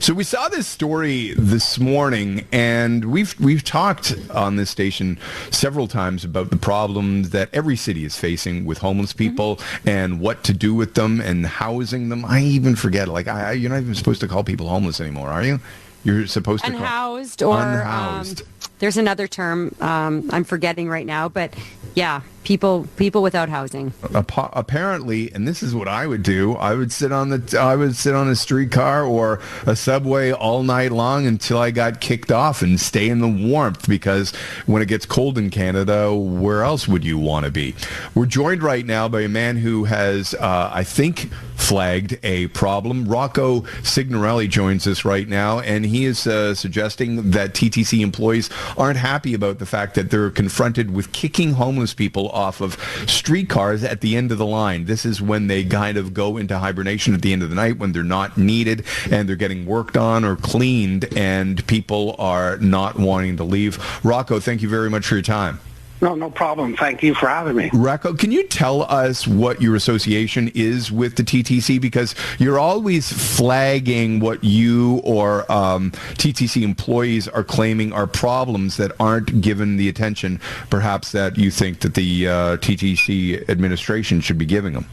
So we saw this story this morning, and we've talked on this station several times about the problems that every city is facing with homeless people and what to do with them and housing them. I even forget, you're not even supposed to call people homeless anymore, are you? You're supposed to unhoused call unhoused. There's another term I'm forgetting right now, but yeah, people without housing. Apparently, and this is what I would do. I would sit on a streetcar or a subway all night long until I got kicked off and stay in the warmth, because when it gets cold in Canada, where else would you want to be? We're joined right now by a man who has, I think, flagged a problem. Rocco Signorelli joins us right now, and he is suggesting that TTC employees aren't happy about the fact that they're confronted with kicking homeless people off of streetcars at the end of the line. This is when they kind of go into hibernation at the end of the night, when they're not needed and they're getting worked on or cleaned, and people are not wanting to leave. Rocco, thank you very much for your time. No problem. Thank you for having me. Rocco, can you tell us what your association is with the TTC? Because you're always flagging what you or TTC employees are claiming are problems that aren't given the attention, perhaps, that you think that the TTC administration should be giving them.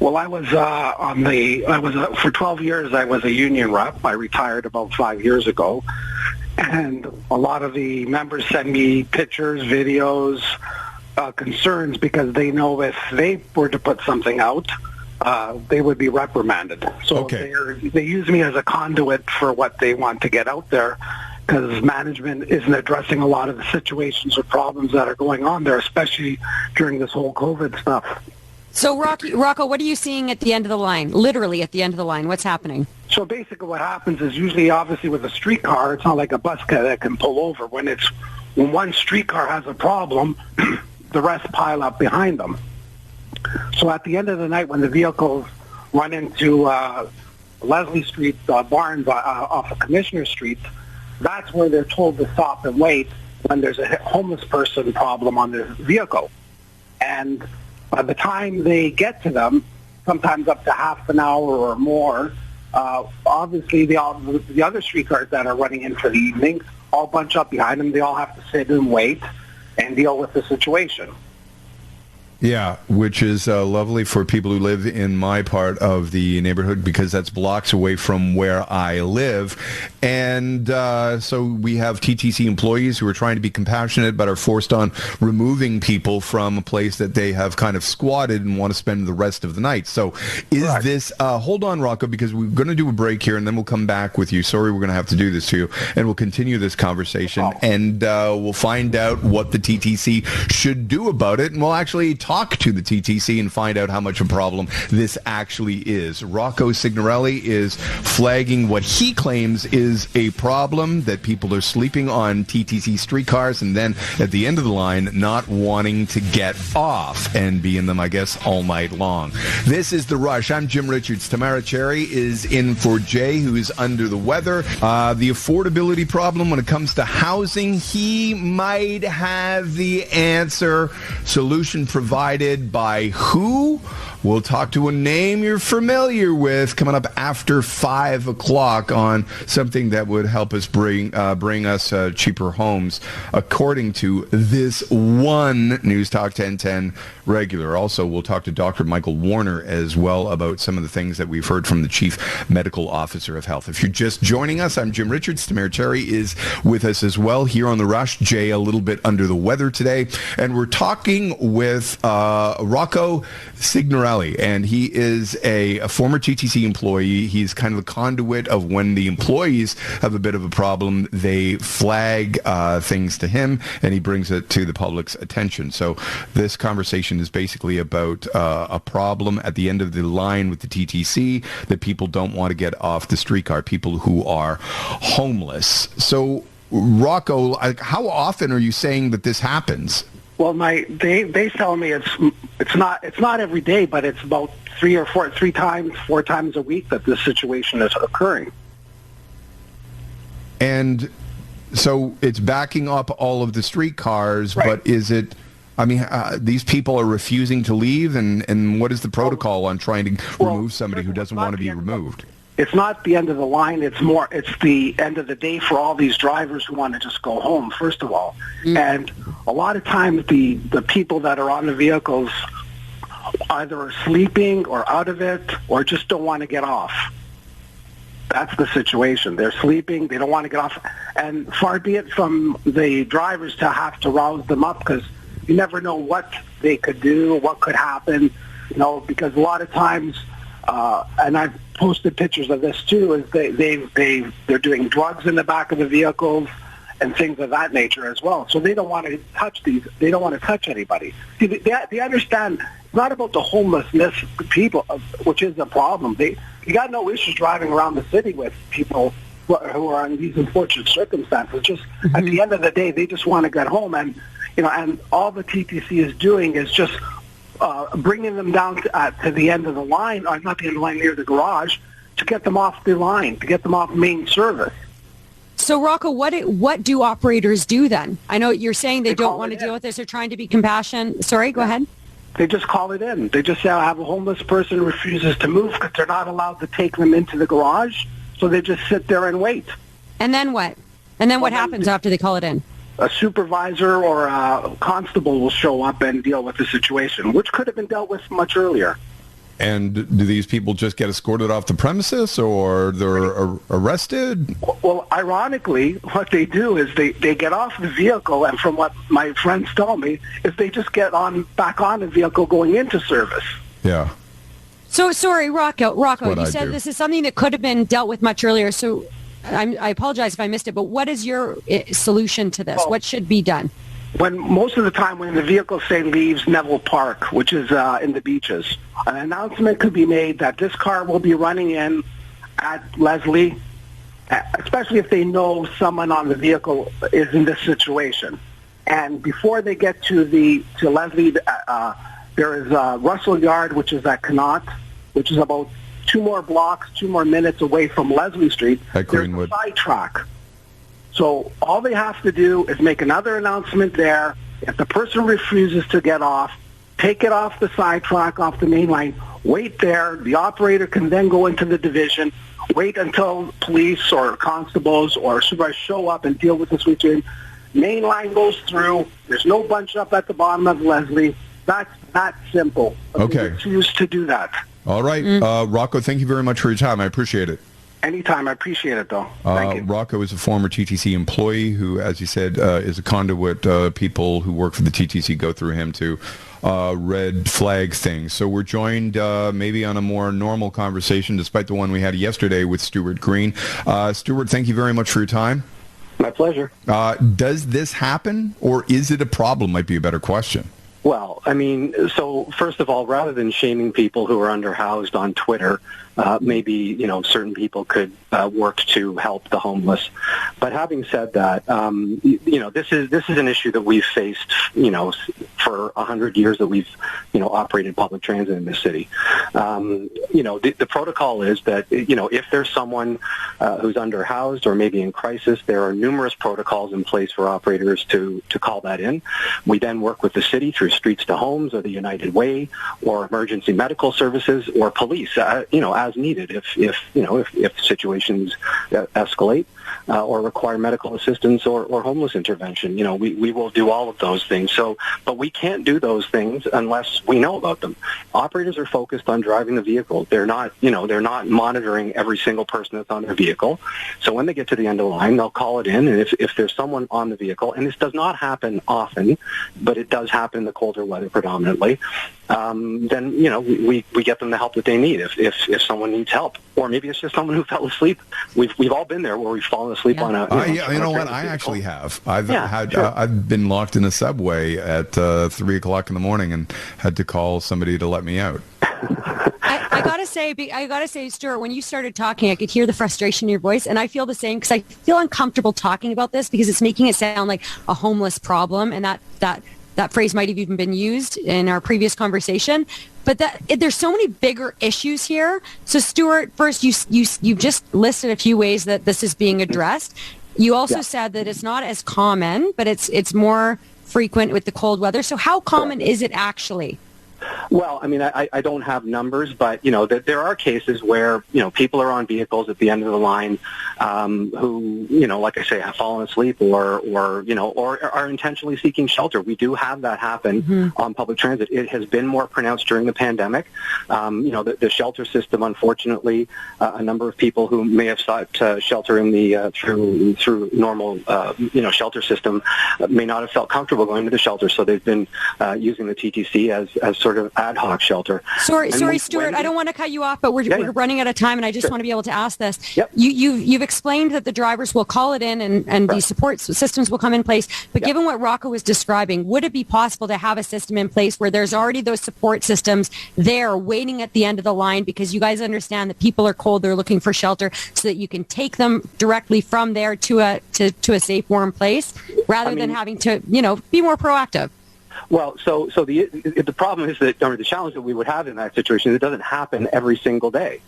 Well, for 12 years, I was a union rep. I retired about 5 years ago. And a lot of the members send me pictures, videos, concerns, because they know if they were to put something out, they would be reprimanded. So they use me as a conduit for what they want to get out there, because management isn't addressing a lot of the situations or problems that are going on there, especially during this whole COVID stuff. So, Rocco, what are you seeing at the end of the line? Literally at the end of the line, what's happening? So basically what happens is, usually, obviously, with a streetcar, it's not like a bus that can pull over. When one streetcar has a problem, the rest pile up behind them. So at the end of the night, when the vehicles run into Leslie Street, Barnes off of Commissioner Street, that's where they're told to stop and wait when there's a homeless person problem on their vehicle. And by the time they get to them, sometimes up to half an hour or more, obviously the other streetcars that are running in for the evening all bunch up behind them. They all have to sit and wait and deal with the situation. Yeah, which is lovely for people who live in my part of the neighborhood, because that's blocks away from where I live. And so we have TTC employees who are trying to be compassionate but are forced on removing people from a place that they have kind of squatted and want to spend the rest of the night. So is this, hold on, Rocco, because we're going to do a break here and then we'll come back with you. Sorry, we're going to have to do this to you. And we'll continue this conversation and we'll find out what the TTC should do about it. And we'll actually talk to the TTC and find out how much of a problem this actually is. Rocco Signorelli is flagging what he claims is a problem, that people are sleeping on TTC streetcars and then at the end of the line not wanting to get off and be in them, I guess, all night long. This is The Rush. I'm Jim Richards. Tamara Cherry is in for Jay, who is under the weather. The affordability problem when it comes to housing, he might have the answer. Solution provided by who? We'll talk to a name you're familiar with coming up after 5 o'clock on something that would help us bring us cheaper homes, according to this one News Talk 1010 regular. Also, we'll talk to Dr. Michael Warner as well about some of the things that we've heard from the Chief Medical Officer of Health. If you're just joining us, I'm Jim Richards. Tamara Cherry is with us as well here on The Rush. Jay a little bit under the weather today. And we're talking with Rocco Signorelli. And he is a former TTC employee. He's kind of the conduit of when the employees have a bit of a problem, they flag things to him, and he brings it to the public's attention. So this conversation is basically about a problem at the end of the line with the TTC, that people don't want to get off the streetcar, people who are homeless. So, Rocco, how often are you saying that this happens? Well, they tell me it's not every day, but it's about four times a week that this situation is occurring. And so it's backing up all of the streetcars, right. But is it? I mean, these people are refusing to leave, and what is the protocol on trying to remove somebody who doesn't want to be removed? it's not the end of the line. It's the end of the day for all these drivers who want to just go home, first of all. And a lot of times the people that are on the vehicles either are sleeping or out of it or just don't want to get off. That's the situation. They're sleeping. They don't want to get off. And far be it from the drivers to have to rouse them up, because you never know what they could do, what could happen, because a lot of times, and I've posted pictures of this too, is they're doing drugs in the back of the vehicles and things of that nature as well. So they don't want to touch they don't want to touch anybody. See, they understand it's not about the homelessness people, which is a problem. You got no issues driving around the city with people who are in these unfortunate circumstances. Just at the end of the day, they just want to get home, and all the TTC is doing is just bringing them down to the end of the line, or not the end of the line, near the garage, to get them off the line, to get them off main service. So, Rocco, what do operators do then? I know you're saying they don't want to deal with this. They're trying to be compassionate. Sorry, go ahead. They just call it in. They just say, I have a homeless person who refuses to move, because they're not allowed to take them into the garage. So they just sit there and wait. And then what? And then what happens after they call it in? A supervisor or a constable will show up and deal with the situation, which could have been dealt with much earlier. And do these people just get escorted off the premises, or they're arrested? Well, ironically, what they do is they get off the vehicle, and from what my friends tell me, is they just get back on the vehicle going into service. Yeah. So, sorry, Rocco, you said this is something that could have been dealt with much earlier. So I apologize if I missed it, but what is your solution to this? What should be done? Most of the time when the vehicle, say, leaves Neville Park, which is in the Beaches, an announcement could be made that this car will be running in at Leslie, especially if they know someone on the vehicle is in this situation. And before they get to Leslie, there is Russell Yard, which is at Connaught, which is about 2 more minutes away from Leslie Street. At Greenwood. There's a side track. So all they have to do is make another announcement there. If the person refuses to get off, take it off the side track, off the main line, wait there. The operator can then go into the division, wait until police or constables or supervisors show up and deal with the situation. Main line goes through. There's no bunch up at the bottom of Leslie. That's that simple. Okay. They refuse to do that. All right. Rocco, thank you very much for your time. I appreciate it. Anytime. I appreciate it, though. Thank you. Rocco is a former TTC employee who, as you said, is a conduit. People who work for the TTC go through him to red flag things. So we're joined maybe on a more normal conversation, despite the one we had yesterday with Stuart Green. Stuart, thank you very much for your time. My pleasure. Does this happen, or is it a problem, might be a better question. Well, I mean, so first of all, rather than shaming people who are underhoused on Twitter, maybe, certain people could work to help the homeless. But having said that, this is an issue that we've faced, for 100 years that we've, operated public transit in this city. The protocol is that, if there's someone who's underhoused or maybe in crisis, there are numerous protocols in place for operators to call that in. We then work with the city through Streets to Homes or the United Way or emergency medical services or police, as needed if situations escalate or require medical assistance or homeless intervention. We will do all of those things. But we can't do those things unless we know about them. Operators are focused on driving the vehicle. They're not monitoring every single person that's on their vehicle. So when they get to the end of the line, they'll call it in. And if there's someone on the vehicle, and this does not happen often, but it does happen in the colder weather predominantly, then we get them the help that they need if someone needs help, or maybe it's just someone who fell asleep. We've all been there where we've fallen asleep on a. You know what? I actually have. I've Sure. I've been locked in a subway at 3:00 in the morning and had to call somebody to let me out. I gotta say, Stuart, when you started talking, I could hear the frustration in your voice, and I feel the same because I feel uncomfortable talking about this because it's making it sound like a homeless problem, and that phrase might have even been used in our previous conversation. But there's so many bigger issues here. So, Stuart, first, you've just listed a few ways that this is being addressed. You also said that it's not as common, but it's more frequent with the cold weather. So how common is it actually? Well, I mean, I don't have numbers, but, there are cases where, people are on vehicles at the end of the line who, like I say, have fallen asleep or are intentionally seeking shelter. We do have that happen on public transit. It has been more pronounced during the pandemic. The shelter system, unfortunately, a number of people who may have sought shelter in the through normal, shelter system may not have felt comfortable going to the shelter, so they've been using the TTC as sort of ad hoc shelter. Sorry, Stuart, I don't want to cut you off, but we're running out of time, and I just want to be able to ask this. Yep. You've explained that the drivers will call it in and these support systems will come in place, but given what Rocco was describing, would it be possible to have a system in place where there's already those support systems there waiting at the end of the line because you guys understand that people are cold, they're looking for shelter, so that you can take them directly from there to a safe, warm place rather than having to, be more proactive? Well, so the problem is that, or the challenge that we would have in that situation is it doesn't happen every single day.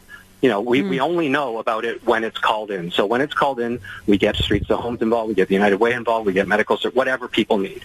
We only know about it when it's called in. So when it's called in, we get Streets to Homes involved, we get the United Way involved, we get medical, whatever people need.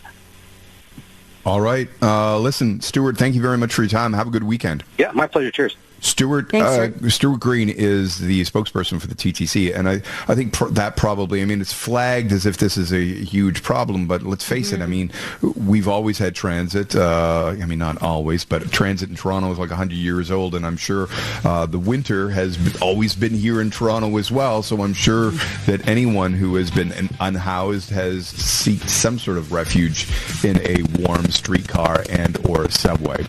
All right. Listen, Stuart, thank you very much for your time. Have a good weekend. Yeah, my pleasure. Cheers. Stuart Green is the spokesperson for the TTC, and I think that probably, it's flagged as if this is a huge problem, but let's face it, we've always had transit, not always, but transit in Toronto is like 100 years old, and I'm sure the winter has always been here in Toronto as well, so I'm sure that anyone who has been unhoused has sought some sort of refuge in a warm streetcar and or subway.